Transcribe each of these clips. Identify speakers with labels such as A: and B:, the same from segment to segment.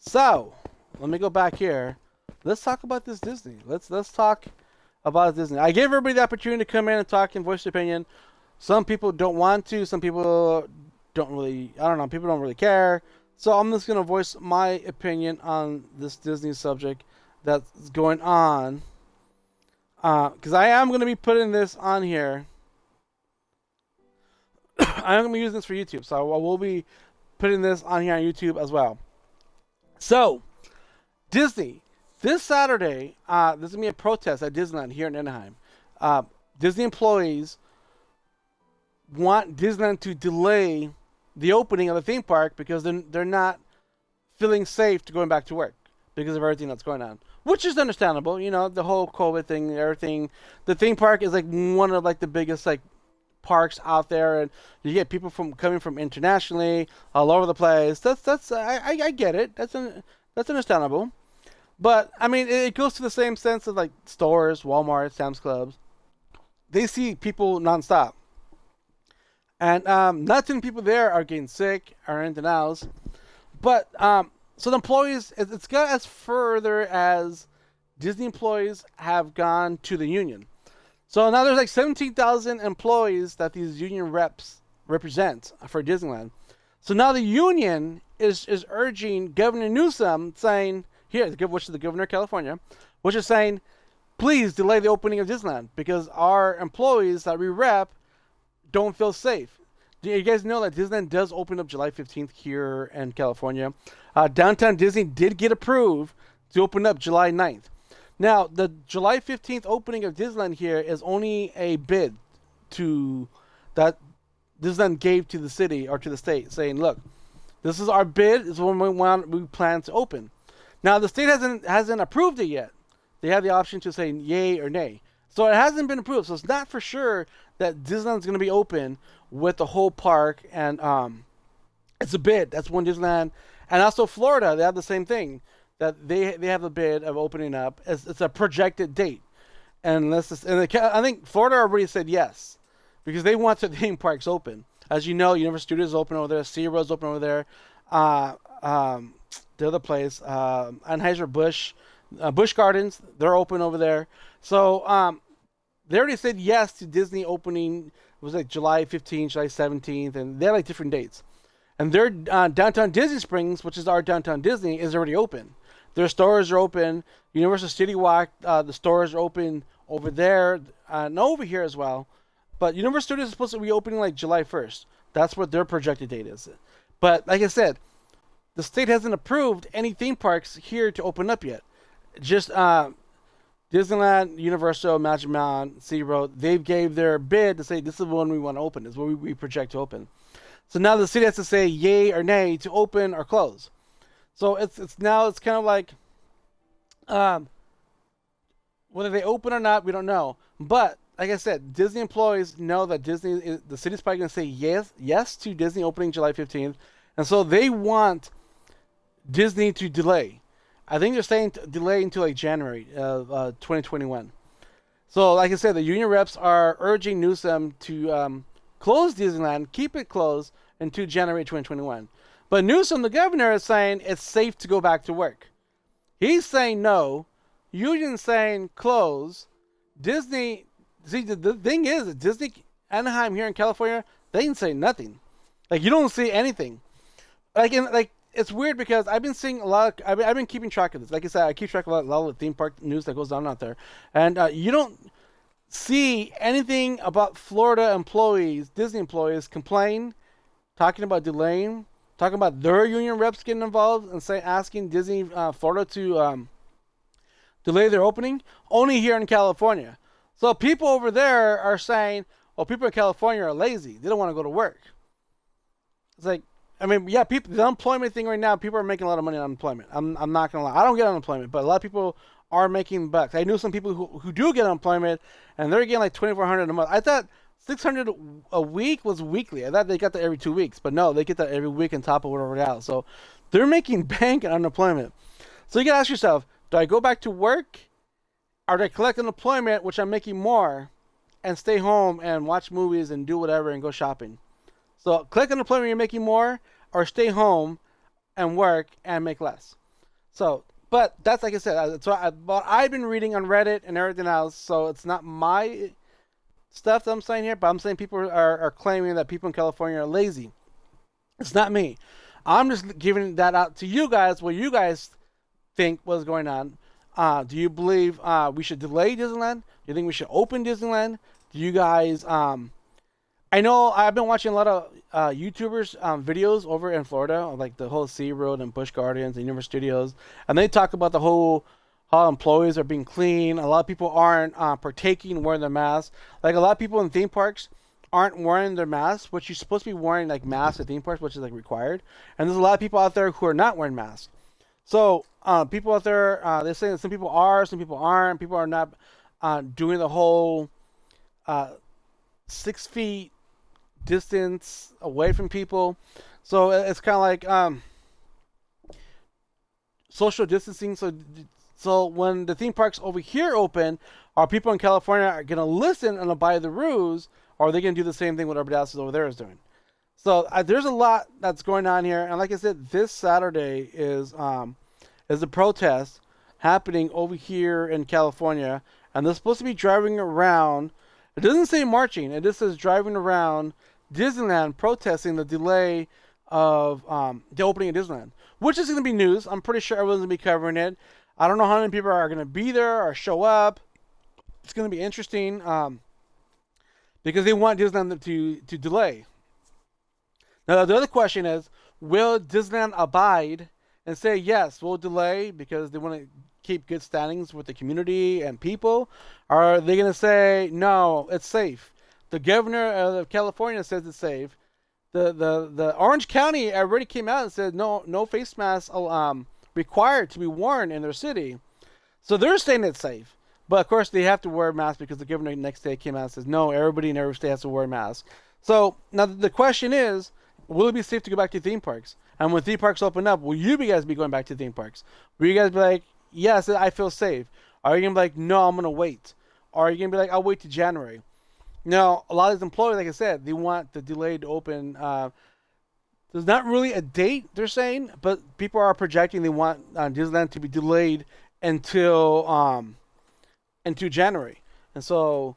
A: So, let me go back here. Let's talk about this Disney. Let's talk about Disney. I gave everybody the opportunity to come in and talk and voice their opinion. Some people don't want to. Some people don't really. I don't know. People don't really care. So I'm just gonna voice my opinion on this Disney subject that's going on. Because I am gonna be putting this on here. I am gonna be using this for YouTube, so I will be putting this on here on YouTube as well. So, Disney, this Saturday, there's gonna be a protest at Disneyland here in Anaheim. Disney employees want Disneyland to delay the opening of the theme park because they're not feeling safe to going back to work because of everything that's going on, which is understandable. You know, the whole COVID thing, everything. The theme park is like one of like the biggest like parks out there, and you get people from coming from internationally all over the place. I get it. That's understandable. But I mean, it goes to the same sense of like stores, Walmart, Sam's Clubs. They see people nonstop, and not too many people there are getting sick or anything else. But so the employees, it's got as further as Disney employees have gone to the union. So now there's like 17,000 employees that these union reps represent for Disneyland. So now the union is urging Governor Newsom, saying, here, which is the governor of California, which is saying, please delay the opening of Disneyland because our employees that we rep don't feel safe. Do you guys know that Disneyland does open up July 15th here in California? Downtown Disney did get approved to open up July 9th. Now, the July 15th opening of Disneyland here is only a bid to that Disneyland gave to the city or to the state, saying, look, this is our bid, this is when we plan to open. Now, the state hasn't approved it yet. They have the option to say yay or nay. So it hasn't been approved. So it's not for sure that Disneyland's going to be open with the whole park. And it's a bid. That's one Disneyland. And also Florida, they have the same thing. That they have a bid of opening up. It's a projected date. And I think Florida already said yes. Because they want the theme parks open. As you know, Universal Studios is open over there. SeaWorld's open over there. The other place, Anheuser-Busch, Busch Gardens, they're open over there. So they already said yes to Disney opening. It was like July 15th, July 17th, and they have like different dates. And their downtown Disney Springs, which is our downtown Disney, is already open. Their stores are open. Universal City Walk, the stores are open over there and over here as well. But Universal Studios is supposed to be opening like July 1st. That's what their projected date is. But like I said, the state hasn't approved any theme parks here to open up yet. Just Disneyland, Universal, Magic Mountain, SeaWorld, they gave their bid to say this is the one we want to open. This is what we project to open. So now the city has to say yay or nay to open or close. So it's kind of like whether they open or not, we don't know. But like I said, Disney employees know that the city's probably going to say yes to Disney opening July 15th, and so they want Disney to delay. I think they're saying delay until like January of 2021. So like I said, the union reps are urging Newsom to close Disneyland, keep it closed until January 2021. But Newsom, the governor, is saying it's safe to go back to work. He's saying no. Union's saying close. Disney, see, the thing is, that Disney Anaheim here in California, they didn't say nothing. Like, you don't see anything. It's weird because I've been seeing a lot of, I've been keeping track of this. Like I said, I keep track of a lot of the theme park news that goes on out there. And you don't see anything about Florida employees, Disney employees, complain, talking about delaying, talking about their union reps getting involved and asking Disney Florida to delay their opening, only here in California. So people over there are saying, well, people in California are lazy. They don't want to go to work. It's like, I mean, yeah, the unemployment thing right now, people are making a lot of money on unemployment. I'm not going to lie. I don't get unemployment, but a lot of people are making bucks. I knew some people who do get unemployment, and they're getting like $2,400 a month. I thought $600 a week was weekly. I thought they got that every 2 weeks, but no, they get that every week on top of whatever else. So they're making bank on unemployment. So you got to ask yourself, do I go back to work, or do I collect unemployment, which I'm making more, and stay home and watch movies and do whatever and go shopping? So collect unemployment, you're making more, or stay home and work and make less. So, but that's like I said, it's what I've been reading on Reddit and everything else. So it's not my stuff that I'm saying here, but I'm saying people are claiming that people in California are lazy. It's not me. I'm just giving that out to you guys. What you guys think was going on? Do you believe we should delay Disneyland? Do you think we should open Disneyland? Do you guys? I know I've been watching a lot of YouTubers videos over in Florida, like the whole Sea Road and Busch Gardens and Universal Studios, and they talk about the whole how employees are being clean. A lot of people aren't partaking, wearing their masks. Like a lot of people in theme parks aren't wearing their masks, which you're supposed to be wearing like masks at theme parks, which is like required. And there's a lot of people out there who are not wearing masks. So people out there, they're saying that some people are, some people aren't. People are not doing the whole 6 feet distance away from people. So it's kind of like social distancing. So when the theme parks over here open, are people in California are going to listen and abide the rules, or are they going to do the same thing what everybody else over there is doing? So there's a lot that's going on here, and like I said, this Saturday is a protest happening over here in California, and they're supposed to be driving around. It doesn't say marching; it just says driving around Disneyland, protesting the delay of the opening of Disneyland, which is going to be news. I'm pretty sure everyone's going to be covering it. I don't know how many people are going to be there or show up. It's going to be interesting because they want Disneyland to delay. Now, the other question is, will Disneyland abide and say, yes, we'll delay because they want to keep good standings with the community and people? Or are they going to say, no, it's safe? The governor of California says it's safe. The Orange County already came out and said no face masks required to be worn in their city. So they're saying it's safe. But of course they have to wear masks because the governor next day came out and says, no, everybody in every state has to wear masks. So now the question is, will it be safe to go back to theme parks? And when theme parks open up, will you guys be going back to theme parks? Will you guys be like, yes, I feel safe? Are you going to be like, no, I'm going to wait? Or are you going to be like, I'll wait to January? Now, a lot of these employees, like I said, they want the delay to open. There's not really a date, they're saying, but people are projecting they want Disneyland to be delayed until January. And so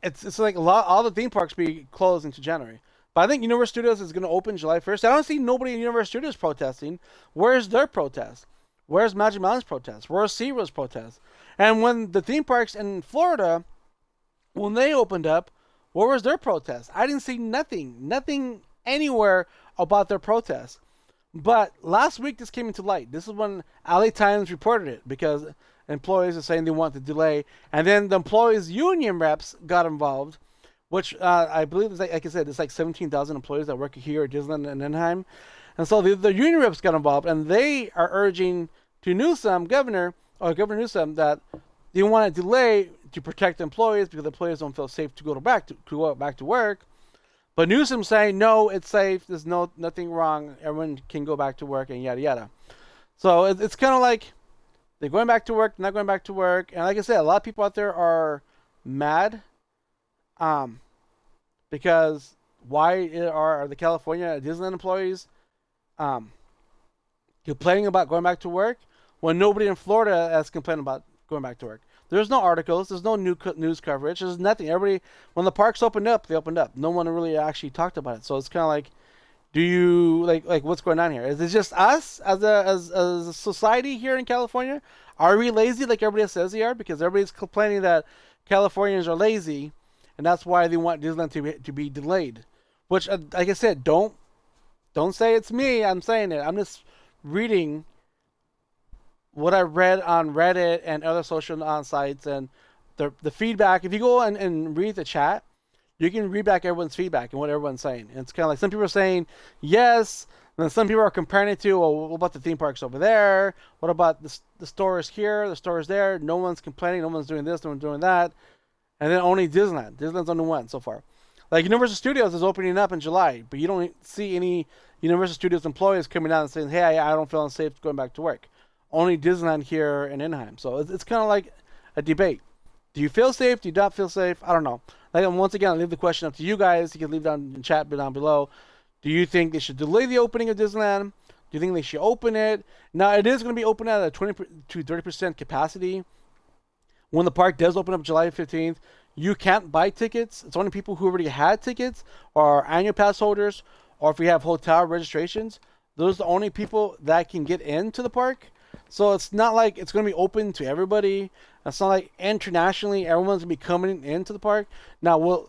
A: it's like all the theme parks be closed into January. But I think Universal Studios is going to open July 1st. I don't see nobody in Universal Studios protesting. Where's their protest? Where's Magic Mountain's protest? Where's SeaWorld's protest? And when the theme parks in Florida, when they opened up, where was their protest? I didn't see nothing anywhere about their protest. But last week this came into light. This is when LA Times reported it because employees are saying they want the delay. And then the employees' union reps got involved, which I believe is like I said, it's like 17,000 employees that work here at Disneyland and Anaheim. And so the union reps got involved, and they are urging to Governor Newsom, that they want to delay to protect employees because the employees don't feel safe to go back to work. But Newsom's saying, no, it's safe. There's nothing wrong. Everyone can go back to work and yada yada. So it's kind of like they're going back to work, not going back to work. And like I said, a lot of people out there are mad because why are the California Disneyland employees complaining about going back to work when nobody in Florida has complained about going back to work? There's no articles. There's no news coverage. There's nothing. Everybody, when the parks opened up, they opened up. No one really actually talked about it. So it's kind of like, do you like what's going on here? Is it just us as a society here in California? Are we lazy like everybody says they are? Because everybody's complaining that Californians are lazy, and that's why they want Disneyland to be delayed. Which, like I said, don't say it's me. I'm saying it. I'm just reading what I read on Reddit and other social sites and the feedback. If you go and read the chat, you can read back everyone's feedback and what everyone's saying. And it's kind of like some people are saying yes, and then some people are comparing it to, well, what about the theme parks over there? What about the stores here, the stores there? No one's complaining, no one's doing this, no one's doing that. And then only Disneyland. Disneyland's only one so far. Like Universal Studios is opening up in July, but you don't see any Universal Studios employees coming out and saying, hey, I don't feel unsafe going back to work. Only Disneyland here in Anaheim. So it's kind of like a debate. Do you feel safe? Do you not feel safe? I don't know. Like, once again, I'll leave the question up to you guys. You can leave down in chat down below. Do you think they should delay the opening of Disneyland? you think they should open it? Now, it is going to be open at a 20 to 30% capacity. When the park does open up July 15th, you can't buy tickets. It's only people who already had tickets or annual pass holders, or if you have hotel registrations. Those are the only people that can get into the park. So it's not like it's going to be open to everybody. It's not like internationally everyone's going to be coming into the park. Now,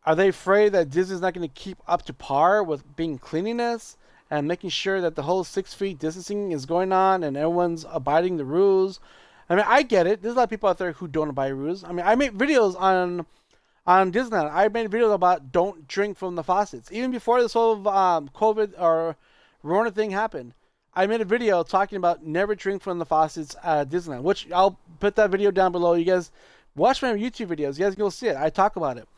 A: are they afraid that Disney's not going to keep up to par with being cleanliness and making sure that the whole 6 feet distancing is going on and everyone's abiding the rules? I mean, I get it. There's a lot of people out there who don't abide rules. I mean, I make videos on Disneyland. I made videos about don't drink from the faucets. Even before this whole COVID or Rona thing happened, I made a video talking about never drink from the faucets at Disneyland, which I'll put that video down below. You guys watch my YouTube videos. You guys go see it. I talk about it.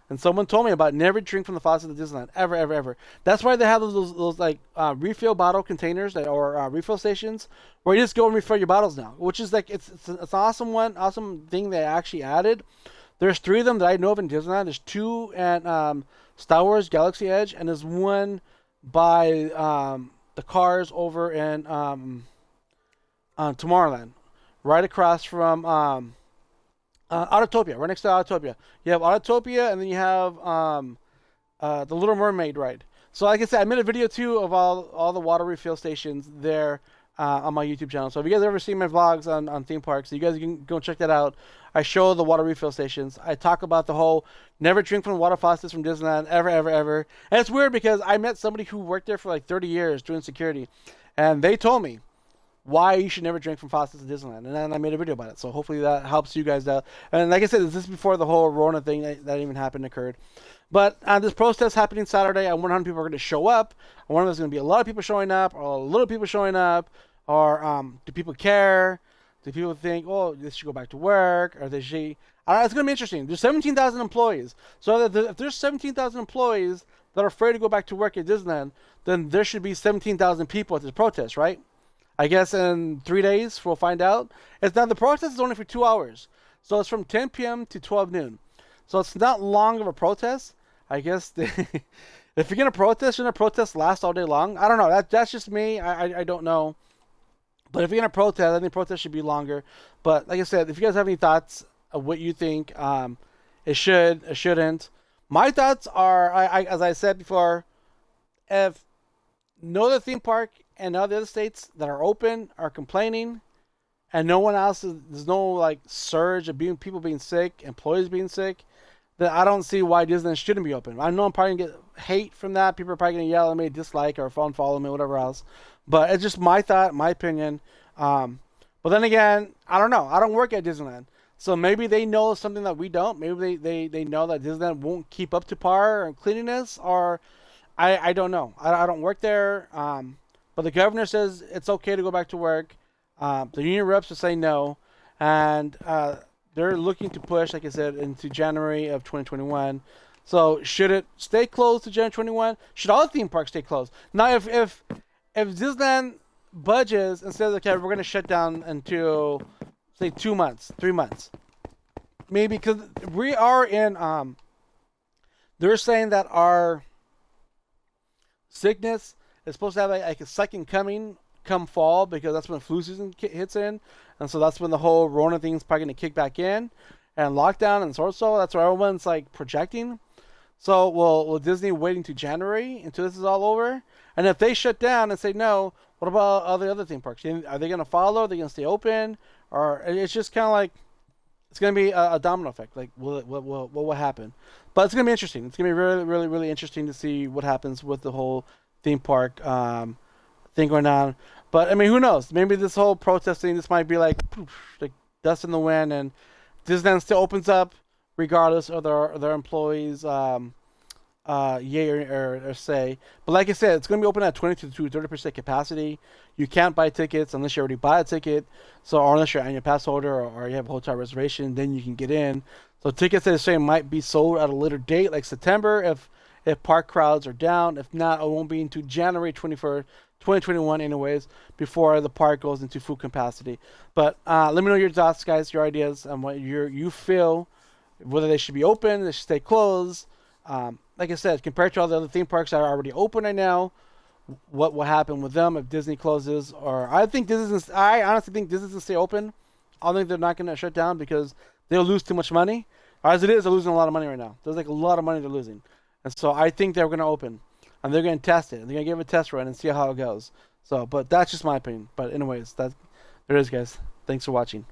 A: And someone told me about never drink from the faucet at Disneyland. Ever, ever, ever. That's why they have those like refill bottle containers or refill stations where you just go and refill your bottles now. Which is like, it's an awesome thing they actually added. There's 3 of them that I know of in Disneyland. There's 2 at Star Wars Galaxy Edge, and there's 1 by the cars over in Tomorrowland. Right across from Autotopia, right next to Autotopia. You have Autotopia, and then you have the Little Mermaid ride. So like I said, I made a video too of all the water refill stations there on my YouTube channel. So if you guys ever seen my vlogs on theme parks, you guys can go check that out. I show the water refill stations. I talk about the whole never drink from water faucets from Disneyland, ever, ever, ever. And it's weird because I met somebody who worked there for like 30 years doing security, and they told me why you should never drink from faucets at Disneyland, and then I made a video about it. So hopefully that helps you guys out. And like I said, this is before the whole Rona thing that even occurred. But this protest happening Saturday, I wonder how many people are going to show up. I wonder if there's going to be a lot of people showing up, or a little people showing up, or do people care? Do people think, oh, they should go back to work, or they should? I don't know, it's going to be interesting. There's 17,000 employees, so if there's 17,000 employees that are afraid to go back to work at Disneyland, then there should be 17,000 people at this protest, right? I guess in 3 days we'll find out. It's now the protest is only for 2 hours, so it's from 10 p.m. to 12 noon. So it's not long of a protest. I guess if you're gonna protest, shouldn't a protest last all day long? I don't know. That's just me. I don't know. But if you're gonna protest, I think protest should be longer. But like I said, if you guys have any thoughts of what you think, it shouldn't. My thoughts are, as I said before, if no other theme park and all the other states that are open are complaining, and no one else there's no like surge of people being sick, employees being sick, then I don't see why Disneyland shouldn't be open. I know I'm probably gonna get hate from that. People are probably gonna yell at me, dislike, or unfollow me, whatever else. But it's just my thought, my opinion. But then again, I don't know. I don't work at Disneyland, so maybe they know something that we don't. Maybe they know that Disneyland won't keep up to par in cleanliness, or I don't know. I don't work there. But the governor says it's okay to go back to work. The union reps are saying no, and they're looking to push, like I said, into January of 2021. So should it stay closed to January 21? Should all theme parks stay closed? Now, if Disneyland budges and says, okay, we're going to shut down until, say, 2 months, 3 months, maybe, because we are in, they're saying that our sickness is supposed to have like a second coming come fall, because that's when flu season hits in, and so that's when the whole Rona thing is probably going to kick back in, and lockdown and so that's what everyone's like projecting. So will Disney waiting to January until this is all over? And if they shut down and say no, what about all the other theme parks? Are they going to follow? Are they going to stay open? Or it's just kind of like, it's going to be a domino effect. Like, what will happen? But it's going to be interesting. It's going to be really, really, really interesting to see what happens with the whole theme park thing going on. But I mean, who knows? Maybe this whole protesting, this might be like, poof, like dust in the wind, and Disneyland still opens up regardless of their employees, yay or say. But like I said, it's going to be open at 20 to 30% capacity. You can't buy tickets unless you already buy a ticket. So, or unless you're an annual pass holder, or you have a hotel reservation, then you can get in. So tickets, they're saying, might be sold at a later date, like September, if park crowds are down. If not, it won't be into January 21st, 2021 anyways, before the park goes into full capacity. But let me know your thoughts, guys, your ideas, and what you feel, whether they should be open, they should stay closed. Like I said, compared to all the other theme parks that are already open right now, what will happen with them if Disney closes. Or I honestly think Disney's gonna stay open. I don't think they're not gonna shut down because they'll lose too much money. As it is, they're losing a lot of money right now. There's like a lot of money they're losing, and so I think they're gonna open, and they're gonna test it. They're gonna give it a test run and see how it goes. So, but that's just my opinion. But anyways, there it is, guys. Thanks for watching.